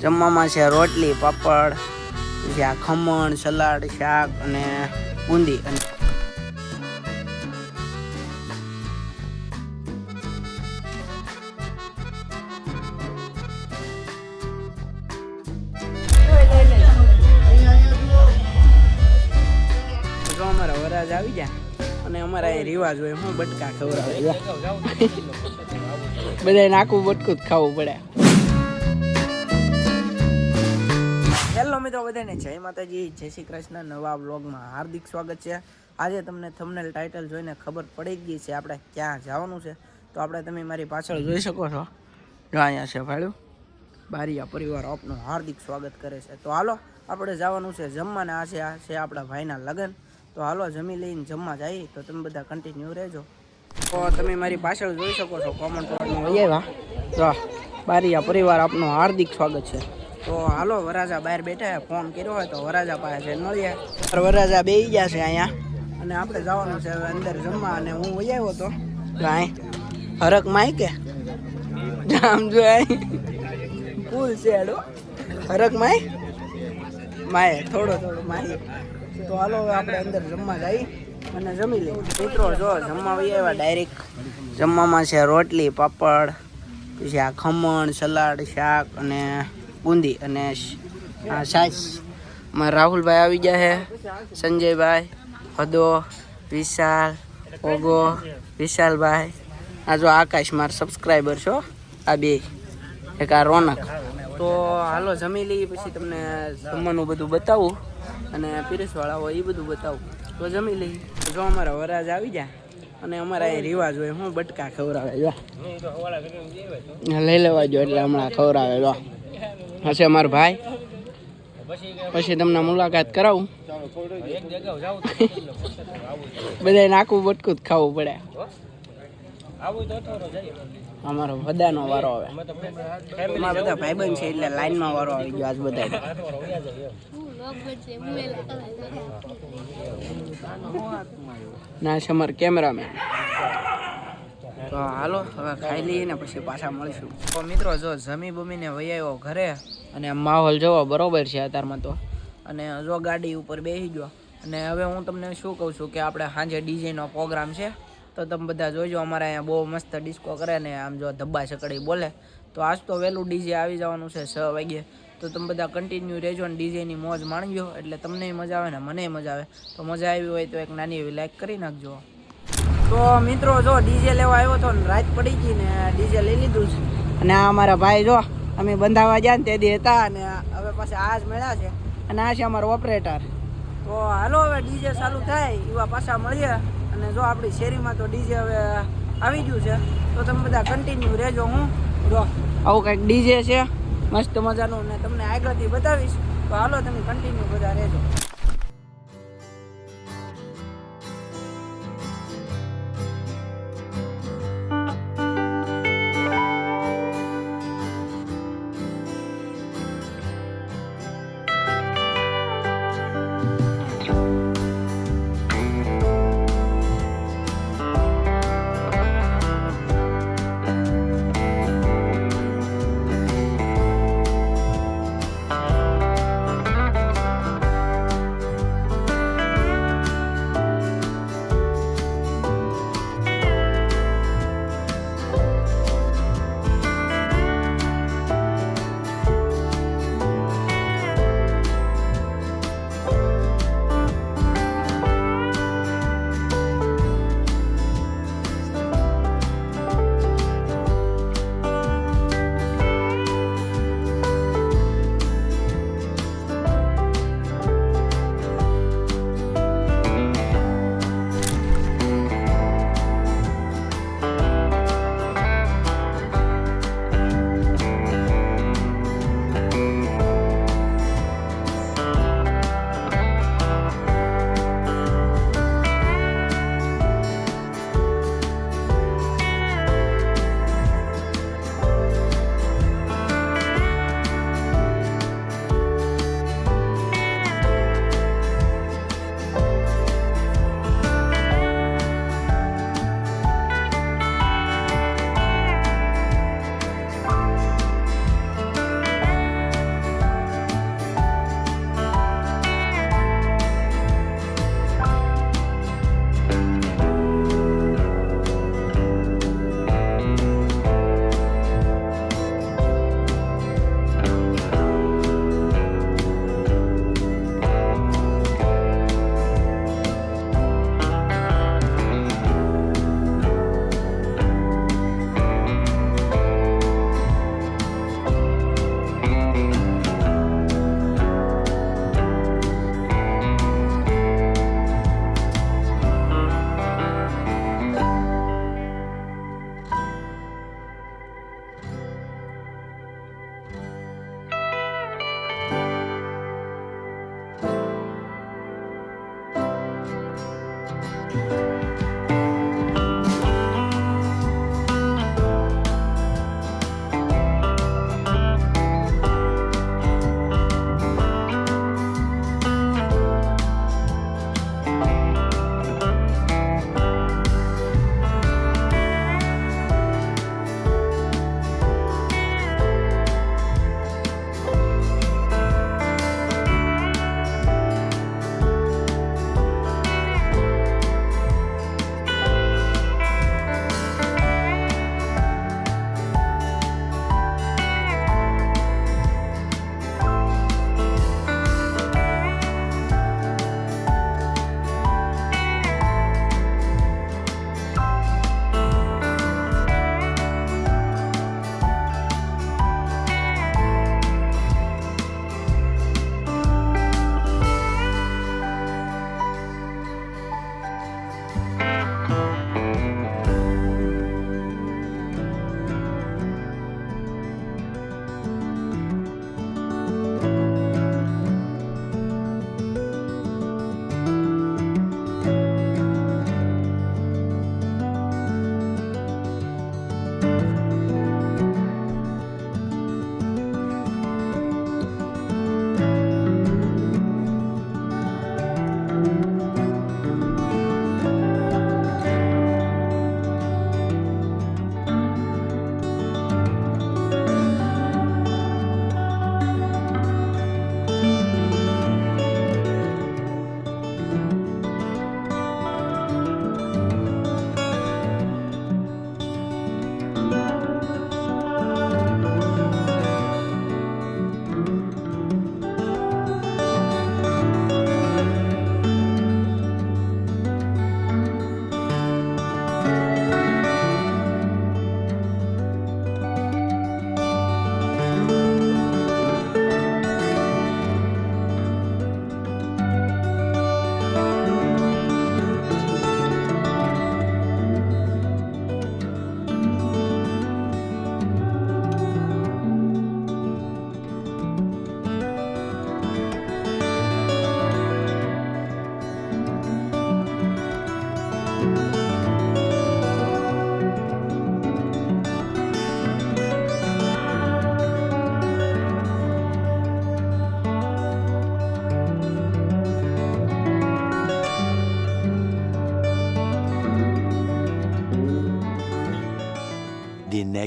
જમવામાં છે રોટલી, પાપડ, પછી આ ખમણ, સલાડ, શાક અને બુંદી. અને જો અમારા વરાજ આવી ગયા અને અમારા એ રિવાજ હોય હું બટકા ખવડાવે. બધાને આખું બટકું જ ખાવું પડે. હેલો મિત્રો બધાને જય માતાજી, જય શ્રી કૃષ્ણ. નવા બ્લોગમાં હાર્દિક સ્વાગત છે. આજે તમને થંબનેલ ટાઇટલ જોઈને ખબર પડી ગઈ છે આપણે ક્યાં જવાનું છે. તો આપણે તમે મારી પાછળ જોઈ શકો છો, જો અહીંયા છે ભાડું બારિયા પરિવાર આપનું હાર્દિક સ્વાગત કરે છે. તો હાલો આપણે જવાનું છે જમવાને. આ છે આપણા ભાઈના લગ્ન. તો હાલો જમી લઈને જમવા જઈએ. તો તમે બધા કન્ટિન્યુ રહેજો. તો તમે મારી પાછળ જોઈ શકો છો કોમેન્ટ બોક્સમાં આવ્યા તો બારિયા પરિવાર આપનું હાર્દિક સ્વાગત છે. તો હાલો વરાજા બહાર બેઠા, ફોન કર્યો હોય તો વરાજા પાસે જઈને મળીએ. વરાજા બેસી ગયા છે અહીંયા અને આપણે જવાનું છે હવે અંદર જમવા. અને હું આવ્યો હતો તો અહીં હરક માય કે આમ જો ફૂલ છે હેડો હરક માય થોડો માય. તો હાલો હવે આપણે અંદર જમવા જઈએ અને જમી લઈએ. મિત્રો જો જમવા આવ્યા ડાયરેક્ટ. જમવામાં છે રોટલી, પાપડ, પછી આ ખમણ, સલાડ, શાક અને બુંદી અને આ છાશ. મારા રાહુલભાઈ આવી ગયા છે, સંજયભાઈ, હદો, વિશાલ, ઓગો, વિશાલભાઈ. આ જો આકાશ મારા સબસ્ક્રાઈબર છો આ બે, એક આ રોનક. તો હાલો જમી લઈએ પછી તમને જમવાનું બધું બતાવું અને પીરસવાળા હોય એ બધું બતાવું. તો જમી લઈએ. જો અમારા વરાજ આવી ગયા અને અમારા એ રિવાજ હોય હું બટકા ખવડાવે. જો લઈ લેવા જો એટલે હમણાં ખવડાવે. જો હશે અમારો ભાઈ, પછી તમને મુલાકાત કરાવું. બધાને આખું બટકું જ ખાવું પડે. અમારો બધાનો વારો આવે. અમારા બધા ભાઈબંધ છે એટલે લાઈનમાં વારો આવી ગયો આજ બધા. ના છે અમારા કેમેરામેન. તો હાલો હવે ખાઈ લઈએ ને પછી પાછા મળીશું. તો મિત્રો જો જમી બમીને વહી આવ્યો ઘરે અને માહોલ જોવો બરોબર છે અત્યારમાં તો. અને જો ગાડી ઉપર બેસી ગયો. અને હવે હું તમને શું કહું છું કે આપણે સાંજે ડીજેનો પ્રોગ્રામ છે. તો તમે બધા જોઈજો. અમારે અહીંયા બહુ મસ્ત ડિસ્કો કરે ને આમ જો ધબ્બા ચકડી બોલે. તો આજ તો વહેલું ડીજે આવી જવાનું છે 6 વાગ્યે. તો તમે બધા કન્ટિન્યુ રહેજો ને ડીજેની મોજ માણજો એટલે તમને મજા આવે ને મને મજા આવે. તો મજા આવી હોય તો એક નાની એવી લાઈક કરી નાખજો. તો મિત્રો જો ડીજે લેવા આવ્યો હતો ને રાત પડી ગઈ ને ડીજે લઈ લીધું છે. અને આ અમારા ભાઈ જો અમે બંધાવા ગયા ને તે દી હતા અને હવે પાછા આ જ મળ્યા છે. અને આ છે અમારો ઓપરેટર. તો હાલો હવે ડીજે ચાલુ થાય એવા પાછા મળીએ. અને જો આપણી શેરીમાં તો ડીજે હવે આવી ગયું છે. તો તમે બધા કન્ટિન્યુ રહેજો. હું જો આવું કંઈક ડીજે છે મસ્ત મજાનું ને તમને આગળથી બતાવીશ. તો હાલો તમે કન્ટિન્યુ બધા રહેજો.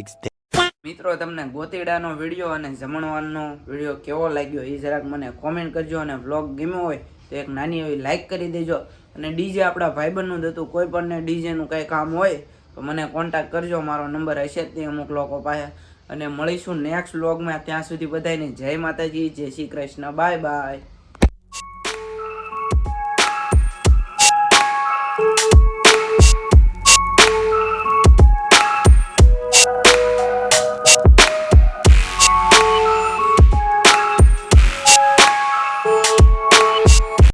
next day. મિત્રો તમને ગોતીડાનો વિડીયો અને જમણવારનો વિડીયો કેવો લાગ્યો એ જરાક મને કોમેન્ટ કરજો, અને વ્લોગ ગમ્યો હોય તો એક નાની એવી લાઈક કરી દેજો. અને ડીજે આપણા ભાઈબંધનું જ હતું, કોઈ પણને ડીજેનું કંઈ કામ હોય તો મને કોન્ટેક્ટ કરજો, મારો નંબર હશે જ તે અમુક લોકો પાસે. અને મળીશું નેક્સ્ટ વ્લોગમાં, ત્યાં સુધી બધાને જય માતાજી, જય શ્રી કૃષ્ણ, બાય બાય.